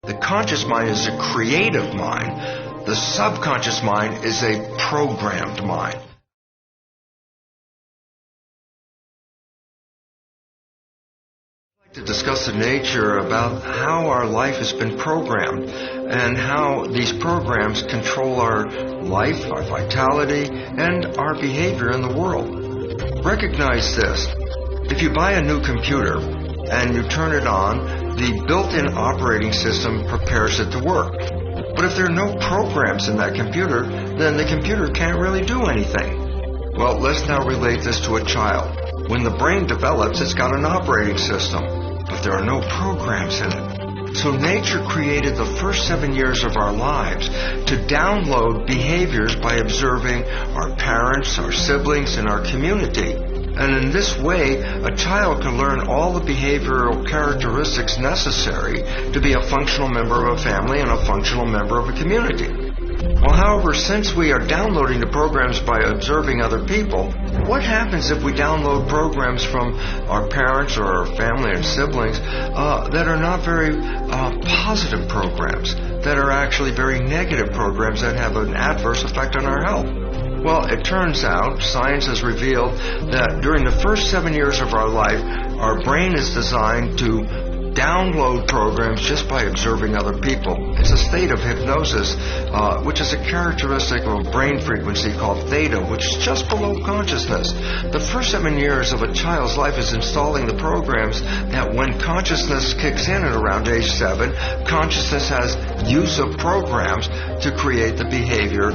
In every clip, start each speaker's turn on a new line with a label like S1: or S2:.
S1: The conscious mind is a creative mind. The subconscious mind is a programmed mind. To discuss the nature about how our life has been programmed and how these programs control our life, our vitality, and our behavior in the world. Recognize this. If you buy a new computer and you turn it on, the built-in operating system prepares it to work. But if there are no programs in that computer, then the computer can't really do anything. Well, let's now relate this to a child. When the brain develops, it's got an operating system, but there are no programs in it. So nature created the first 7 years of our lives to download behaviors by observing our parents, our siblings, and our community. And in this way, a child can learn all the behavioral characteristics necessary to be a functional member of a family and a functional member of a community. Well, however, since we are downloading the programs by observing other people, what happens if we download programs from our parents or our family and siblings that are not very positive programs, that are actually very negative programs that have an adverse effect on our health? Well, it turns out science has revealed that during the first 7 years of our life, our brain is designed to download programs just by observing other people. It's a state of hypnosis, which is a characteristic of a brain frequency called theta, which is just below consciousness. The first 7 years of a child's life is installing the programs that when consciousness kicks in at around age 7, consciousness has use of programs to create the behavior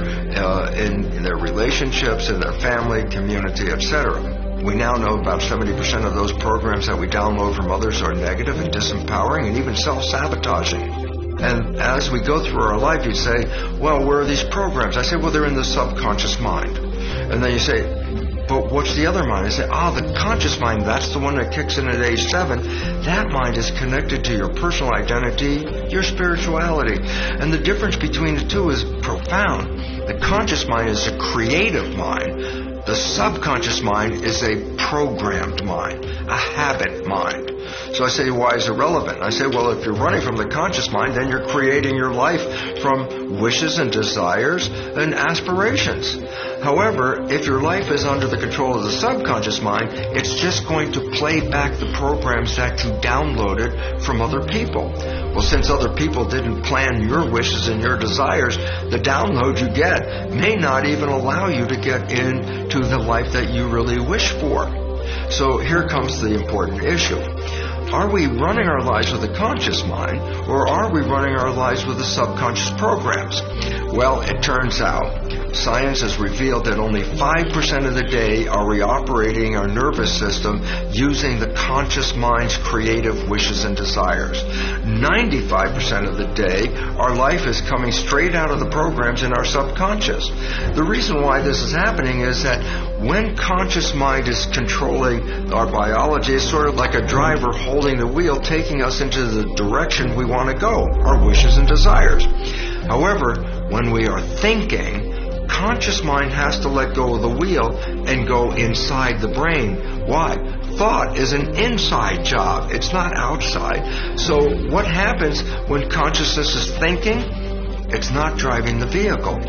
S1: in their relationships, in their family, community, etc. We now know about 70% of those programs that we download from others are negative and disempowering and even self-sabotaging. And as we go through our life, you say, well, where are these programs? I say, well, they're in the subconscious mind. And then you say, but what's the other mind? I say, the conscious mind, that's the one that kicks in at age 7. That mind is connected to your personal identity, your spirituality. And the difference between the two is profound. The conscious mind is a creative mind. The subconscious mind is a programmed mind, a habit mind. So I say, why is it relevant? I say, well, if you're running from the conscious mind, then you're creating your life from wishes and desires and aspirations. However, if your life is under the control of the subconscious mind, it's just going to play back the programs that you downloaded from other people. Well, since other people didn't plan your wishes and your desires, the download you get may not even allow you to get into the life that you really wish for. So here comes the important issue. Are we running our lives with a conscious mind, or are we running our lives with the subconscious programs? Well, it turns out science has revealed that only 5% of the day are we operating our nervous system using the conscious mind's creative wishes and desires. 95% of the day, our life is coming straight out of the programs in our subconscious. The reason why this is happening is that when conscious mind is controlling our biology, it's sort of like a driver holding the wheel, taking us into the direction we want to go, our wishes and desires. However, when we are thinking, conscious mind has to let go of the wheel and go inside the brain. Why? Thought is an inside job. It's not outside. So what happens when consciousness is thinking? It's not driving the vehicle.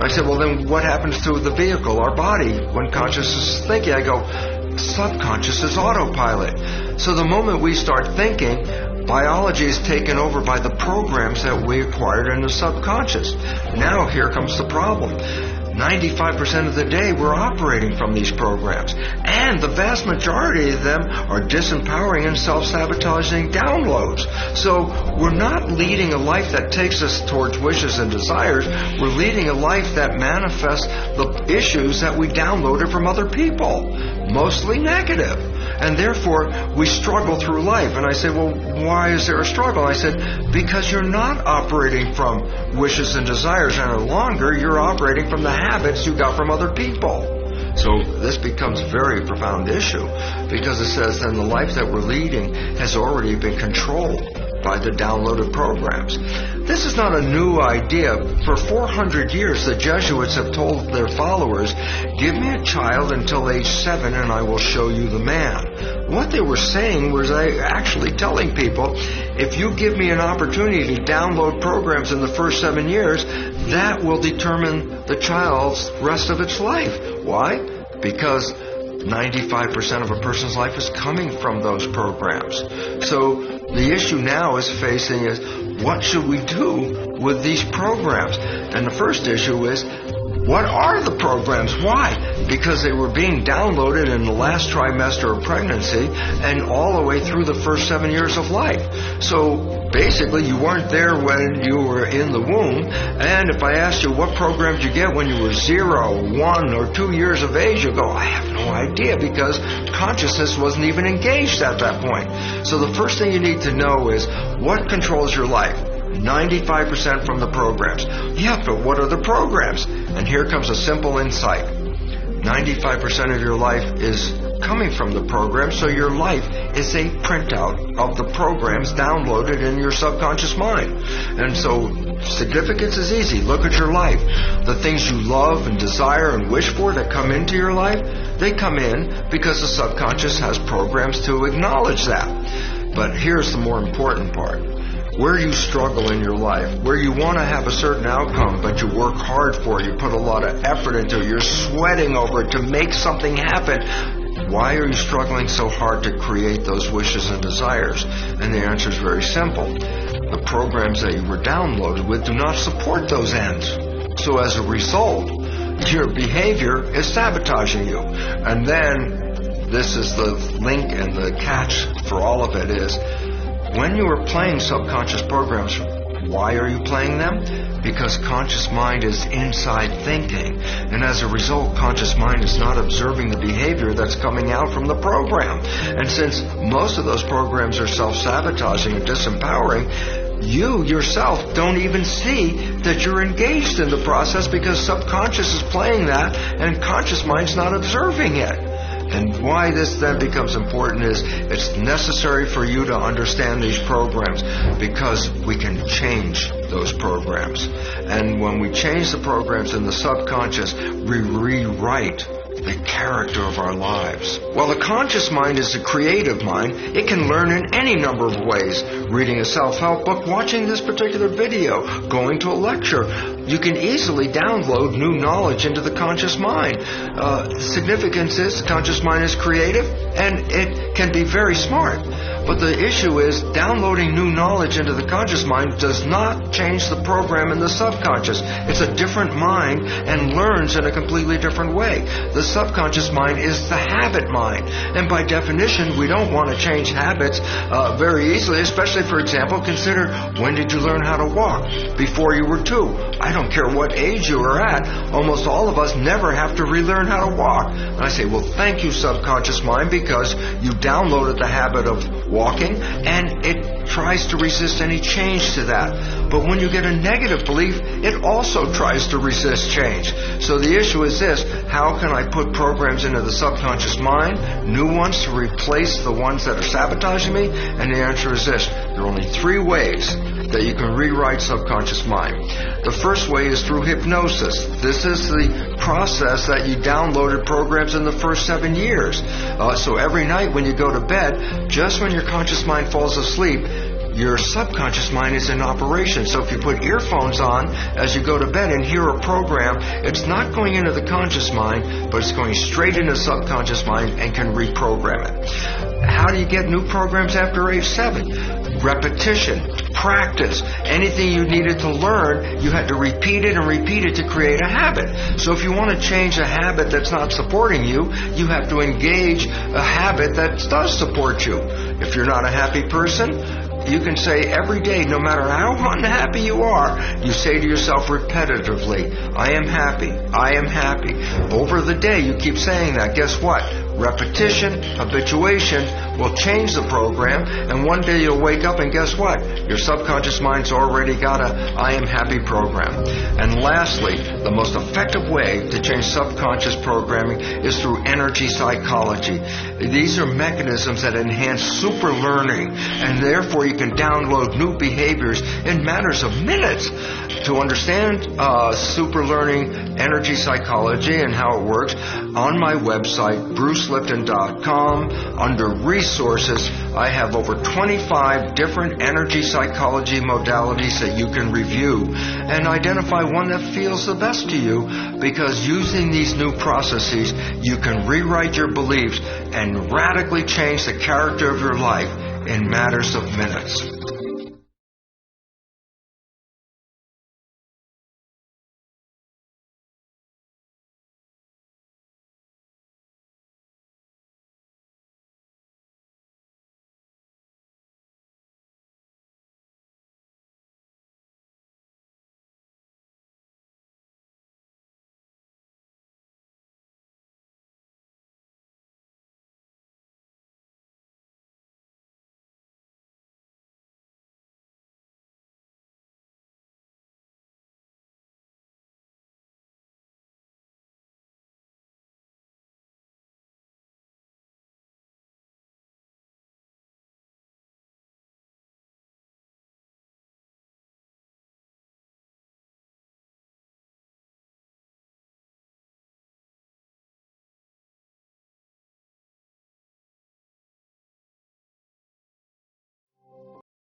S1: I said, well, then what happens to the vehicle, our body, when consciousness is thinking? I go, subconscious is autopilot. So the moment we start thinking, biology is taken over by the programs that we acquired in the subconscious. Now here comes the problem. 95% of the day we're operating from these programs, and the vast majority of them are disempowering and self-sabotaging downloads. So we're not leading a life that takes us towards wishes and desires. We're leading a life that manifests the issues that we downloaded from other people, mostly negative. And therefore, we struggle through life. And I say, well, why is there a struggle? I said, because you're not operating from wishes and desires any longer. You're operating from the habits you got from other people. So this becomes a very profound issue, because it says then the life that we're leading has already been controlled by the downloaded programs. This is not a new idea. For 400 years, the Jesuits have told their followers, give me a child until age 7 and I will show you the man. What they were saying was actually telling people, if you give me an opportunity to download programs in the first 7 years, that will determine the child's rest of its life. Why? Because 95% of a person's life is coming from those programs. So the issue now is facing is, what should we do with these programs? And the first issue is, what are the programs? Why? Because they were being downloaded in the last trimester of pregnancy and all the way through the first 7 years of life. So basically, you weren't there when you were in the womb. And if I asked you what program did you get when you were 0, 1, or 2 years of age, you go, I have no idea, because consciousness wasn't even engaged at that point. So the first thing you need to know is, what controls your life? 95% from the programs. Yeah, but what are the programs? And here comes a simple insight. 95% of your life is coming from the program, so your life is a printout of the programs downloaded in your subconscious mind. And so significance is easy. Look at your life. The things you love and desire and wish for that come into your life, they come in because the subconscious has programs to acknowledge that. But here's the more important part. Where you struggle in your life, where you want to have a certain outcome, but you work hard for it, you put a lot of effort into it, you're sweating over it to make something happen. Why are you struggling so hard to create those wishes and desires? And the answer is very simple. The programs that you were downloaded with do not support those ends. So as a result, your behavior is sabotaging you. And then, this is the link and the catch for all of it is, when you are playing subconscious programs, why are you playing them? Because conscious mind is inside thinking. And as a result, conscious mind is not observing the behavior that's coming out from the program. And since most of those programs are self-sabotaging and disempowering, you yourself don't even see that you're engaged in the process, because subconscious is playing that and conscious mind's not observing it. And why this then becomes important is, it's necessary for you to understand these programs, because we can change those programs. And when we change the programs in the subconscious, we rewrite the character of our lives. Well, the conscious mind is a creative mind. It can learn in any number of ways. Reading a self-help book, watching this particular video, going to a lecture. You can easily download new knowledge into the conscious mind. The significance is the conscious mind is creative and it can be very smart. But the issue is, downloading new knowledge into the conscious mind does not change the program in the subconscious. It's a different mind and learns in a completely different way. The subconscious mind is the habit mind. And by definition, we don't want to change habits very easily, especially, for example, consider, when did you learn how to walk? Before you were 2. I don't care what age you are at. Almost all of us never have to relearn how to walk. And I say, well, thank you, subconscious mind, because you downloaded the habit of walking, and it tries to resist any change to that. But when you get a negative belief, it also tries to resist change. So the issue is this: how can I put programs into the subconscious mind, new ones to replace the ones that are sabotaging me? And the answer is this: there are only 3 ways that you can rewrite subconscious mind. The first way is through hypnosis. This is the process that you downloaded programs in the first 7 years. So every night when you go to bed, just when your conscious mind falls asleep, your subconscious mind is in operation. So if you put earphones on as you go to bed and hear a program, it's not going into the conscious mind, but it's going straight into the subconscious mind and can reprogram it. How do you get new programs after age 7? Repetition, practice. Anything you needed to learn, you had to repeat it and repeat it to create a habit. So if you want to change a habit that's not supporting you, you have to engage a habit that does support you. If you're not a happy person, you can say every day, no matter how unhappy you are, you say to yourself repetitively, I am happy, I am happy. Over the day, you keep saying that. Guess what? Repetition, habituation will change the program, and one day you'll wake up and guess what? Your subconscious mind's already got a I am happy program. And lastly, the most effective way to change subconscious programming is through energy psychology. These are mechanisms that enhance super learning, and therefore you can download new behaviors in matters of minutes. To understand super learning energy psychology and how it works, on my website, brucelipton.com, under resources, I have over 25 different energy psychology modalities that you can review and identify one that feels the best to you, because using these new processes, you can rewrite your beliefs and radically change the character of your life in matters of minutes.